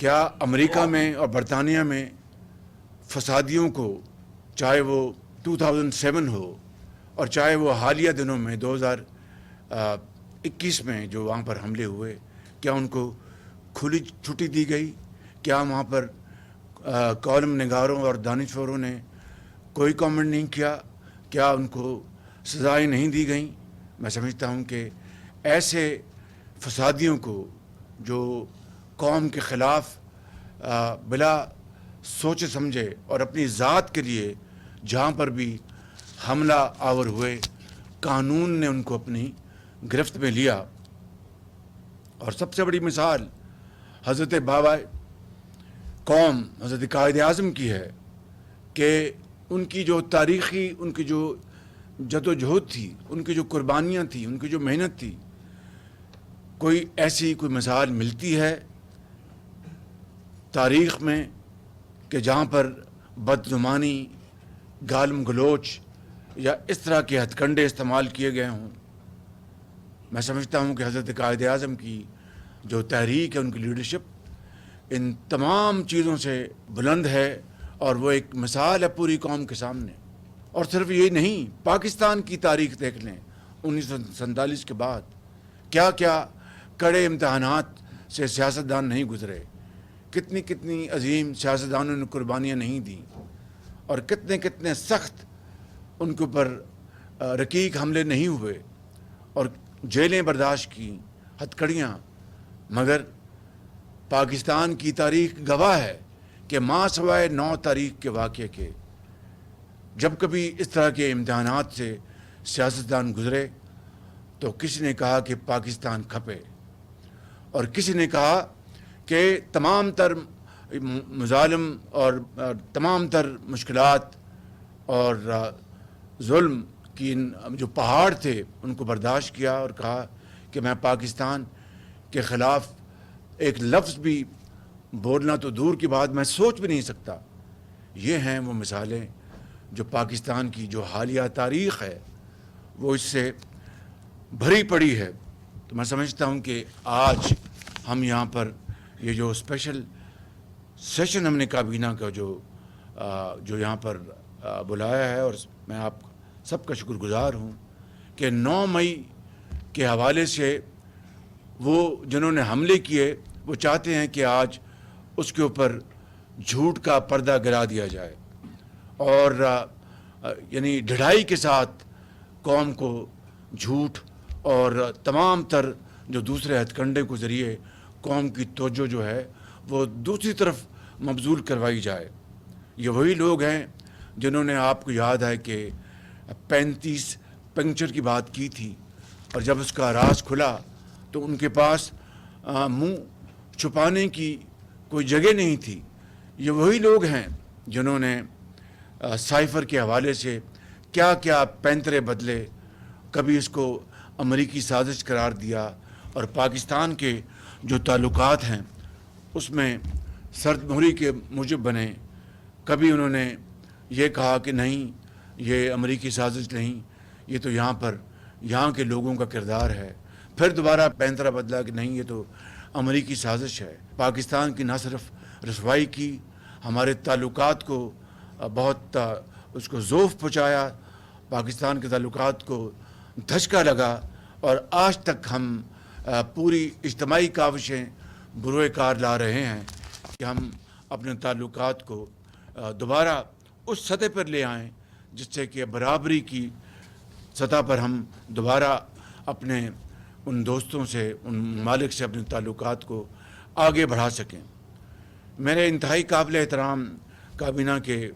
کیا امریکہ میں اور برطانیہ میں فسادیوں کو، چاہے وہ 2007 ہو اور چاہے وہ حالیہ دنوں میں 2021 میں جو وہاں پر حملے ہوئے، کیا ان کو کھلی چھٹی دی گئی؟ کیا وہاں پر کالم نگاروں اور دانشوروں نے کوئی کامنٹ نہیں کیا؟ کیا ان کو سزائیں نہیں دی گئیں؟ میں سمجھتا ہوں کہ ایسے فسادیوں کو جو قوم کے خلاف بلا سوچے سمجھے اور اپنی ذات کے لیے جہاں پر بھی حملہ آور ہوئے، قانون نے ان کو اپنی گرفت میں لیا. اور سب سے بڑی مثال حضرت بابا قوم حضرت قائد اعظم کی ہے کہ ان کی جو تاریخی، ان کی جو جد و جہد تھی، ان کی جو قربانیاں تھیں، ان کی جو محنت تھی، کوئی ایسی کوئی مثال ملتی ہے تاریخ میں کہ جہاں پر بدگمانی، گالم گلوچ یا اس طرح کے ہتھ کنڈے استعمال کیے گئے ہوں؟ میں سمجھتا ہوں کہ حضرت قائد اعظم کی جو تحریک ہے، ان کی لیڈرشپ ان تمام چیزوں سے بلند ہے، اور وہ ایک مثال ہے پوری قوم کے سامنے. اور صرف یہ نہیں، پاکستان کی تاریخ دیکھ لیں 1947 کے بعد کیا کیا کڑے امتحانات سے سیاستدان نہیں گزرے، کتنی کتنی عظیم سیاستدانوں نے قربانیاں نہیں دیں، اور کتنے کتنے سخت ان کے اوپر رقیق حملے نہیں ہوئے، اور جیلیں برداشت کی، ہتھ کڑیاں. مگر پاکستان کی تاریخ گواہ ہے کہ ماں سوائے 9 تاریخ کے واقعے کے جب کبھی اس طرح کے امتحانات سے سیاستدان گزرے تو کسی نے کہا کہ پاکستان کھپے، اور کسی نے کہا کہ تمام تر مظالم اور تمام تر مشکلات اور ظلم کی جو پہاڑ تھے ان کو برداشت کیا، اور کہا کہ میں پاکستان کے خلاف ایک لفظ بھی بولنا تو دور کی بات، میں سوچ بھی نہیں سکتا. یہ ہیں وہ مثالیں جو پاکستان کی جو حالیہ تاریخ ہے وہ اس سے بھری پڑی ہے. تو میں سمجھتا ہوں کہ آج ہم یہاں پر یہ جو اسپیشل سیشن ہم نے کابینہ کا جو یہاں پر بلایا ہے، اور میں آپ سب کا شکر گزار ہوں کہ 9 مئی کے حوالے سے وہ جنہوں نے حملے کیے وہ چاہتے ہیں کہ آج اس کے اوپر جھوٹ کا پردہ گرا دیا جائے، اور یعنی ڈھڑائی کے ساتھ قوم کو جھوٹ اور تمام تر جو دوسرے ہتھ کنڈے کے ذریعے قوم کی توجہ جو ہے وہ دوسری طرف مبذول کروائی جائے. یہ وہی لوگ ہیں جنہوں نے، آپ کو یاد ہے کہ 35 پنکچر کی بات کی تھی، اور جب اس کا راز کھلا تو ان کے پاس منہ چھپانے کی کوئی جگہ نہیں تھی. یہ وہی لوگ ہیں جنہوں نے سائفر کے حوالے سے کیا کیا پینترے بدلے، کبھی اس کو امریکی سازش قرار دیا، اور پاکستان کے جو تعلقات ہیں اس میں سرد مہری کے موجب بنے. کبھی انہوں نے یہ کہا کہ نہیں، یہ امریکی سازش نہیں، یہ تو یہاں کے لوگوں کا کردار ہے. پھر دوبارہ پینترا بدلا کہ نہیں، یہ تو امریکی سازش ہے. پاکستان کی نہ صرف رسوائی کی، ہمارے تعلقات کو بہت اس کو ضعف پہنچایا، پاکستان کے تعلقات کو دھچکا لگا، اور آج تک ہم پوری اجتماعی کاوشیں بروئے کار لا رہے ہیں کہ ہم اپنے تعلقات کو دوبارہ اس سطح پر لے آئیں جس سے کہ برابری کی سطح پر ہم دوبارہ اپنے ان دوستوں سے، ان ممالک سے اپنے تعلقات کو آگے بڑھا سکیں. میرے انتہائی قابل احترام کابینہ کے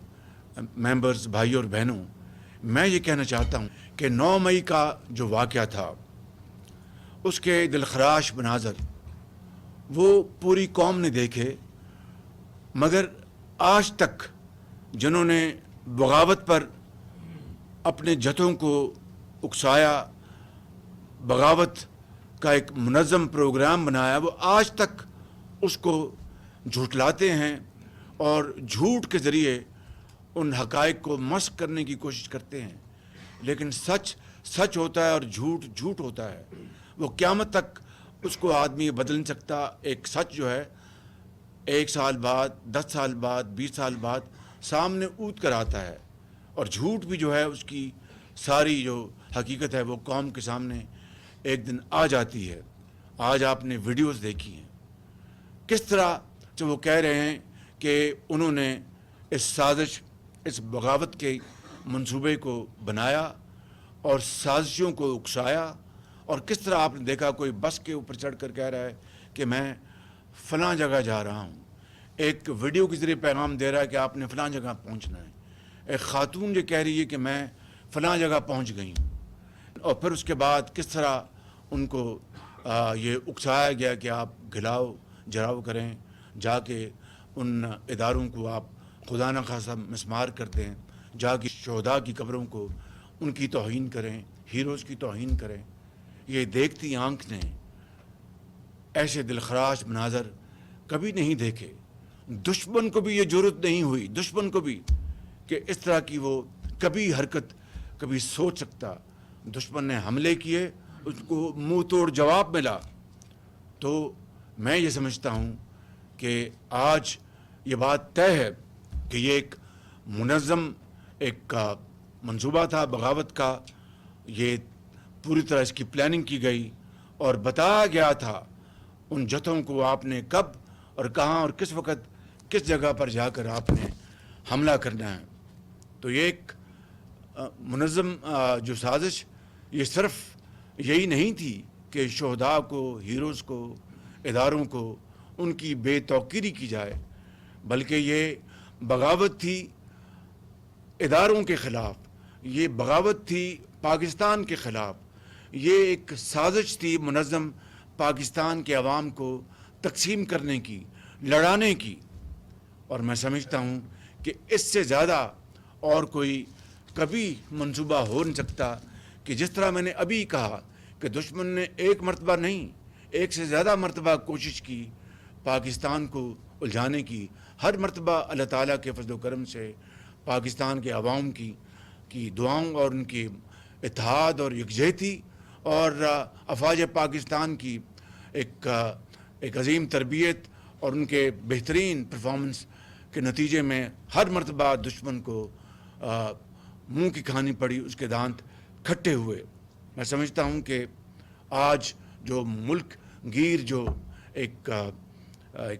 ممبرز، بھائی اور بہنوں، میں یہ کہنا چاہتا ہوں کہ 9 مئی کا جو واقعہ تھا اس کے دلخراش مناظر وہ پوری قوم نے دیکھے، مگر آج تک جنہوں نے بغاوت پر اپنے جتھوں کو اکسایا، بغاوت کا ایک منظم پروگرام بنایا، وہ آج تک اس کو جھٹلاتے ہیں اور جھوٹ کے ذریعے ان حقائق کو مسخ کرنے کی کوشش کرتے ہیں. لیکن سچ سچ ہوتا ہے اور جھوٹ جھوٹ ہوتا ہے. وہ قیامت تک اس کو آدمی بدل نہیں سکتا. ایک سچ جو ہے 1 سال بعد، 10 سال بعد، 20 سال بعد سامنے اونٹ کر آتا ہے، اور جھوٹ بھی جو ہے اس کی ساری جو حقیقت ہے وہ قوم کے سامنے ایک دن آ جاتی ہے۔ آج آپ نے ویڈیوز دیکھی ہیں کس طرح جو وہ کہہ رہے ہیں کہ انہوں نے اس سازش، اس بغاوت کے منصوبے کو بنایا اور سازشوں کو اکسایا، اور کس طرح آپ نے دیکھا کوئی بس کے اوپر چڑھ کر کہہ رہا ہے کہ میں فلاں جگہ جا رہا ہوں، ایک ویڈیو کے ذریعے پیغام دے رہا ہے کہ آپ نے فلاں جگہ پہنچنا ہے، ایک خاتون جو کہہ رہی ہے کہ میں فلاں جگہ پہنچ گئی ہوں، اور پھر اس کے بعد کس طرح ان کو یہ اکسایا گیا کہ آپ گھلاؤ جراؤ کریں، جا کے ان اداروں کو آپ خدا نخواستہ مسمار کر دیں، جا کے شہداء کی قبروں کو ان کی توہین کریں، ہیروز کی توہین کریں۔ یہ دیکھتی آنکھ نے ایسے دلخراش مناظر کبھی نہیں دیکھے۔ دشمن کو بھی یہ جرأت نہیں ہوئی، دشمن کو بھی، کہ اس طرح کی وہ کبھی حرکت کبھی سوچ سکتا۔ دشمن نے حملے کیے، اس کو منہ توڑ جواب ملا۔ تو میں یہ سمجھتا ہوں کہ آج یہ بات طے ہے کہ یہ ایک منظم ایک منصوبہ تھا بغاوت کا، یہ پوری طرح اس کی پلاننگ کی گئی اور بتایا گیا تھا ان جتھوں کو آپ نے کب اور کہاں اور کس وقت کس جگہ پر جا کر آپ نے حملہ کرنا ہے۔ تو یہ ایک منظم جو سازش، یہ صرف یہی نہیں تھی کہ شہداء کو، ہیروز کو، اداروں کو ان کی بے توقیری کی جائے، بلکہ یہ بغاوت تھی اداروں کے خلاف، یہ بغاوت تھی پاکستان کے خلاف، یہ ایک سازش تھی منظم پاکستان کے عوام کو تقسیم کرنے کی، لڑانے کی۔ اور میں سمجھتا ہوں کہ اس سے زیادہ اور کوئی کبھی منصوبہ ہو نہیں سکتا کہ جس طرح میں نے ابھی کہا کہ دشمن نے ایک مرتبہ نہیں، ایک سے زیادہ مرتبہ کوشش کی پاکستان کو الجھانے کی۔ ہر مرتبہ اللہ تعالیٰ کے فضل و کرم سے پاکستان کے عوام کی دعاؤں اور ان کی اتحاد اور یکجہتی اور افواج پاکستان کی ایک عظیم تربیت اور ان کے بہترین پرفارمنس کے نتیجے میں ہر مرتبہ دشمن کو منہ کی کھانی پڑی، اس کے دانت کھٹے ہوئے۔ میں سمجھتا ہوں کہ آج جو ملک گیر جو ایک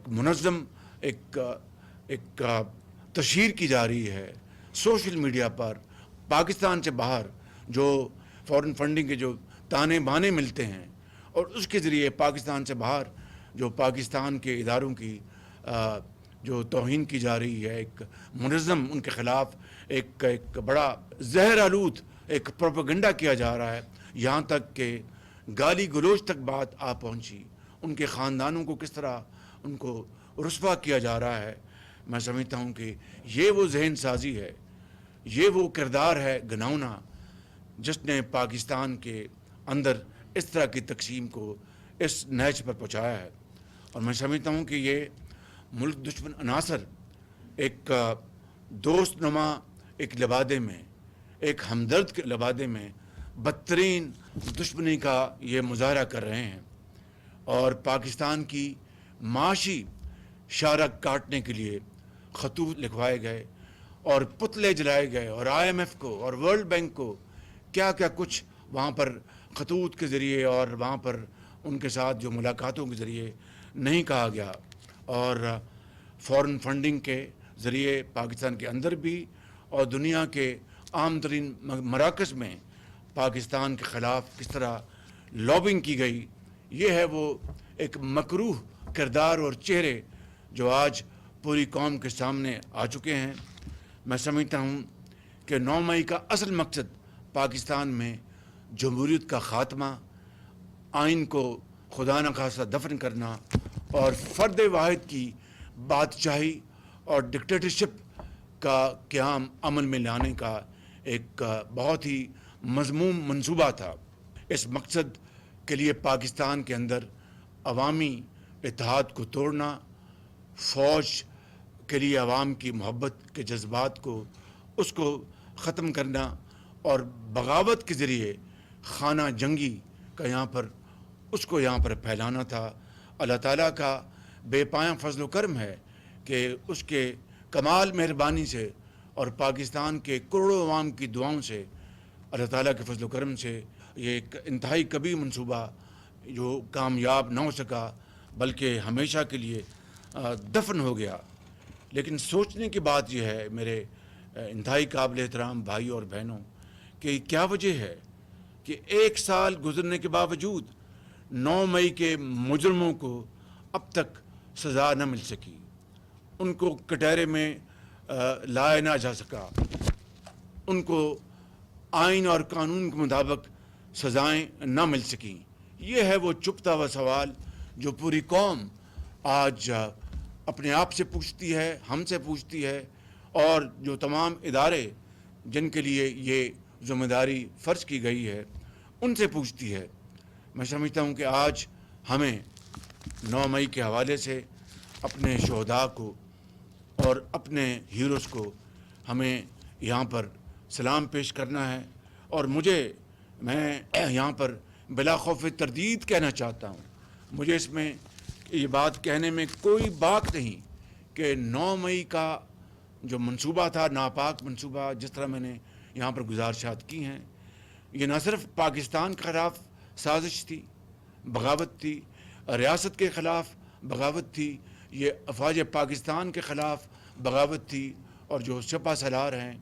منظم ایک تشہیر کی جا رہی ہے سوشل میڈیا پر، پاکستان سے باہر جو فورن فنڈنگ کے جو تانے بانے ملتے ہیں، اور اس کے ذریعے پاکستان سے باہر جو پاکستان کے اداروں کی جو توہین کی جا رہی ہے، ایک منظم ان کے خلاف ایک بڑا زہر آلود ایک پروپیگنڈا کیا جا رہا ہے، یہاں تک کہ گالی گلوچ تک بات آ پہنچی، ان کے خاندانوں کو کس طرح ان کو رسوا کیا جا رہا ہے۔ میں سمجھتا ہوں کہ یہ وہ ذہن سازی ہے، یہ وہ کردار ہے گناؤنا جس نے پاکستان کے اندر اس طرح کی تقسیم کو اس نہج پر پہنچایا ہے۔ اور میں سمجھتا ہوں کہ یہ ملک دشمن عناصر ایک دوست نما ایک لبادے میں، ایک ہمدرد کے لبادے میں بدترین دشمنی کا یہ مظاہرہ کر رہے ہیں، اور پاکستان کی معاشی شارک کاٹنے کے لیے خطوط لکھوائے گئے اور پتلے جلائے گئے، اور IMF کو اور ورلڈ بینک کو کیا کیا کچھ وہاں پر خطوط کے ذریعے اور وہاں پر ان کے ساتھ جو ملاقاتوں کے ذریعے نہیں کہا گیا، اور فورن فنڈنگ کے ذریعے پاکستان کے اندر بھی اور دنیا کے عام ترین مراکز میں پاکستان کے خلاف کس طرح لابنگ کی گئی۔ یہ ہے وہ ایک مکروہ کردار اور چہرے جو آج پوری قوم کے سامنے آ چکے ہیں۔ میں سمجھتا ہوں کہ 9 مئی کا اصل مقصد پاکستان میں جمہوریت کا خاتمہ، آئین کو خدا نخواستہ دفن کرنا اور فرد واحد کی بادشاہی اور ڈکٹیٹرشپ کا قیام عمل میں لانے کا ایک بہت ہی مذموم منصوبہ تھا۔ اس مقصد کے لیے پاکستان کے اندر عوامی اتحاد کو توڑنا، فوج کے لیے عوام کی محبت کے جذبات کو اس کو ختم کرنا، اور بغاوت کے ذریعے خانہ جنگی کا یہاں پر اس کو یہاں پر پھیلانا تھا۔ اللہ تعالیٰ کا بے پایاں فضل و کرم ہے کہ اس کے کمال مہربانی سے اور پاکستان کے کروڑوں عوام کی دعاؤں سے، اللہ تعالیٰ کے فضل و کرم سے یہ ایک انتہائی کبھی منصوبہ جو کامیاب نہ ہو سکا بلکہ ہمیشہ کے لیے دفن ہو گیا۔ لیکن سوچنے کی بات یہ ہے میرے انتہائی قابل احترام بھائی اور بہنوں کہ کیا وجہ ہے کہ 1 سال گزرنے کے باوجود 9 مئی کے مجرموں کو اب تک سزا نہ مل سکی، ان کو کٹہرے میں لایا نہ جا سکا، ان کو آئین اور قانون کے مطابق سزائیں نہ مل سکیں۔ یہ ہے وہ چھپتا ہوا سوال جو پوری قوم آج اپنے آپ سے پوچھتی ہے، ہم سے پوچھتی ہے، اور جو تمام ادارے جن کے لیے یہ ذمہ داری فرض کی گئی ہے ان سے پوچھتی ہے۔ میں سمجھتا ہوں کہ آج ہمیں 9 مئی کے حوالے سے اپنے شہداء کو اور اپنے ہیروز کو ہمیں یہاں پر سلام پیش کرنا ہے، اور میں یہاں پر بلا خوف تردید کہنا چاہتا ہوں، مجھے اس میں یہ بات کہنے میں کوئی باک نہیں کہ 9 مئی کا جو منصوبہ تھا، ناپاک منصوبہ، جس طرح میں نے یہاں پر گزارشات کی ہیں، یہ نہ صرف پاکستان کے خلاف سازش تھی، بغاوت تھی، ریاست کے خلاف بغاوت تھی، یہ افواج پاکستان کے خلاف بغاوت تھی، اور جو سپہ سالار ہیں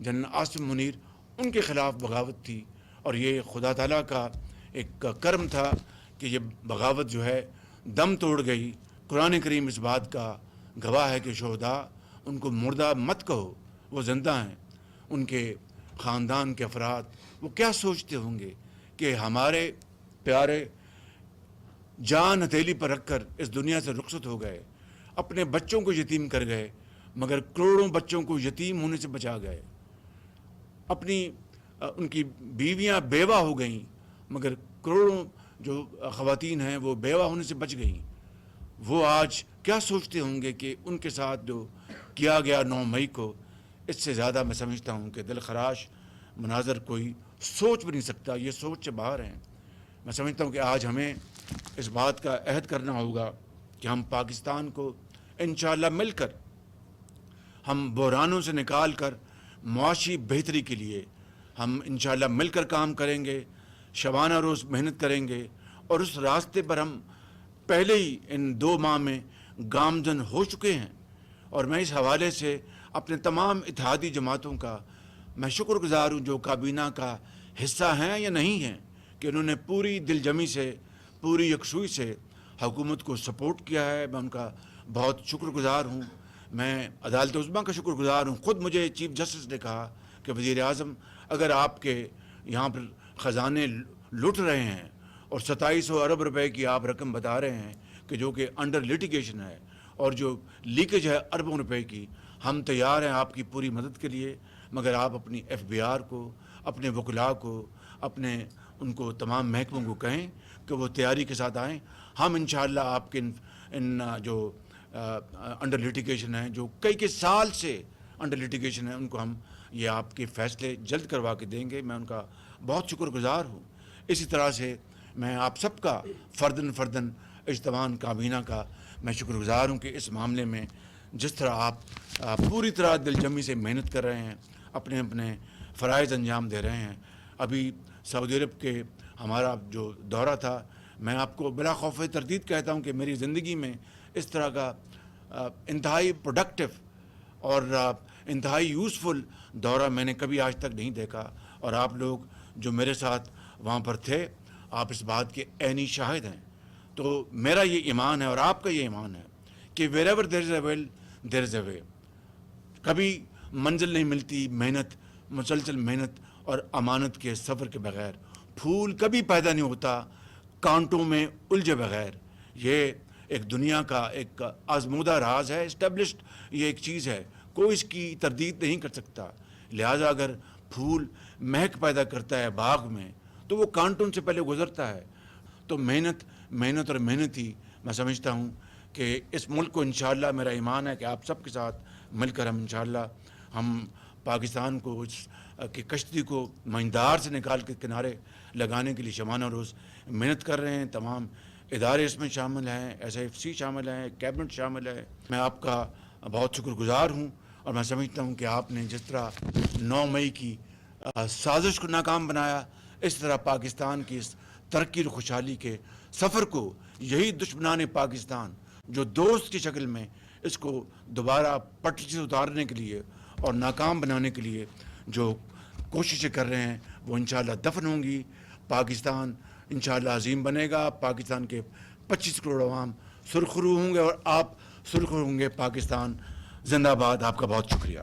جنرل عاصم منیر ان کے خلاف بغاوت تھی، اور یہ خدا تعالیٰ کا ایک کرم تھا کہ یہ بغاوت جو ہے دم توڑ گئی۔ قرآن کریم اس بات کا گواہ ہے کہ شہداء ان کو مردہ مت کہو، وہ زندہ ہیں۔ ان کے خاندان کے افراد وہ کیا سوچتے ہوں گے کہ ہمارے پیارے جان ہتھیلی پر رکھ کر اس دنیا سے رخصت ہو گئے، اپنے بچوں کو یتیم کر گئے، مگر کروڑوں بچوں کو یتیم ہونے سے بچا گئے، ان کی بیویاں بیوہ ہو گئیں، مگر کروڑوں جو خواتین ہیں وہ بیوہ ہونے سے بچ گئیں۔ وہ آج کیا سوچتے ہوں گے کہ ان کے ساتھ جو کیا گیا 9 مئی کو، اس سے زیادہ میں سمجھتا ہوں کہ دل خراش مناظر کوئی سوچ بھی نہیں سکتا، یہ سوچ سے باہر ہیں۔ میں سمجھتا ہوں کہ آج ہمیں اس بات کا عہد کرنا ہوگا کہ ہم پاکستان کو انشاءاللہ مل کر، ہم بحرانوں سے نکال کر معاشی بہتری کے لیے ہم انشاءاللہ مل کر کام کریں گے، شبانہ روز محنت کریں گے، اور اس راستے پر ہم پہلے ہی ان 2 ماہ میں گامزن ہو چکے ہیں۔ اور میں اس حوالے سے اپنے تمام اتحادی جماعتوں کا میں شکر گزار ہوں جو کابینہ کا حصہ ہیں یا نہیں ہیں، کہ انہوں نے پوری دل جمی سے، پوری یکسوئی سے حکومت کو سپورٹ کیا ہے۔ میں ان کا بہت شکر گزار ہوں۔ میں عدالت عظمیٰ کا شکر گزار ہوں۔ خود مجھے چیف جسٹس نے کہا کہ وزیر اعظم، اگر آپ کے یہاں پر خزانے لٹ رہے ہیں اور 2700 ارب روپے کی آپ رقم بتا رہے ہیں کہ جو کہ انڈر لیٹیگیشن ہے، اور جو لیکیج ہے اربوں روپے کی، ہم تیار ہیں آپ کی پوری مدد کے لیے، مگر آپ اپنی FBR کو، اپنے وکلاء کو، ان کو تمام محکموں کو کہیں کہ وہ تیاری کے ساتھ آئیں۔ ہم انشاءاللہ آپ کے ان جو انڈر لیٹیگیشن ہیں، جو کئی سال سے انڈر لیٹیگیشن ہیں، ان کو ہم یہ آپ کے فیصلے جلد کروا کے دیں گے۔ میں ان کا بہت شکر گزار ہوں۔ اسی طرح سے میں آپ سب کا فرداً اجتماع کابینہ کا میں شکر گزار ہوں کہ اس معاملے میں جس طرح آپ پوری طرح دل جمی سے محنت کر رہے ہیں، اپنے فرائض انجام دے رہے ہیں۔ ابھی سعودی عرب کے ہمارا جو دورہ تھا، میں آپ کو بلا خوف تردید کہتا ہوں کہ میری زندگی میں اس طرح کا انتہائی پروڈکٹیو اور انتہائی یوزفل دورہ میں نے کبھی آج تک نہیں دیکھا، اور آپ لوگ جو میرے ساتھ وہاں پر تھے، آپ اس بات کے عینی شاہد ہیں۔ تو میرا یہ ایمان ہے اور آپ کا یہ ایمان ہے کہ wherever there is a will there is a way۔ کبھی منزل نہیں ملتی مسلسل محنت اور امانت کے سفر کے بغیر، پھول کبھی پیدا نہیں ہوتا کانٹوں میں الجھے بغیر۔ یہ ایک دنیا کا ایک آزمودہ راز ہے، اسٹیبلشڈ یہ ایک چیز ہے، کوئی اس کی تردید نہیں کر سکتا۔ لہٰذا اگر پھول مہک پیدا کرتا ہے باغ میں تو وہ کانٹوں سے پہلے گزرتا ہے۔ تو محنت اور محنت ہی میں سمجھتا ہوں کہ اس ملک کو انشاءاللہ، میرا ایمان ہے کہ آپ سب کے ساتھ مل کر ہم انشاءاللہ ہم پاکستان کو اس کی کشتی کو مہندار سے نکال کے کنارے لگانے کے لیے شبانہ روز محنت کر رہے ہیں۔ تمام ادارے اس میں شامل ہیں, SIFC شامل ہیں, کیبنٹ شامل ہے. میں آپ کا بہت شکر گزار ہوں, اور میں سمجھتا ہوں کہ آپ نے جس طرح 9 مئی کی سازش کو ناکام بنایا, اس طرح پاکستان کی اس ترقی اور خوشحالی کے سفر کو یہی دشمنان پاکستان جو دوست کی شکل میں اس کو دوبارہ پٹری سے اتارنے کے لیے اور ناکام بنانے کے لیے جو کوششیں کر رہے ہیں, وہ انشاءاللہ دفن ہوں گی. پاکستان انشاءاللہ عظیم بنے گا. پاکستان کے 25 کروڑ عوام سرخرو ہوں گے, اور آپ سرخرو ہوں گے. پاکستان زندہ باد. آپ کا بہت شکریہ.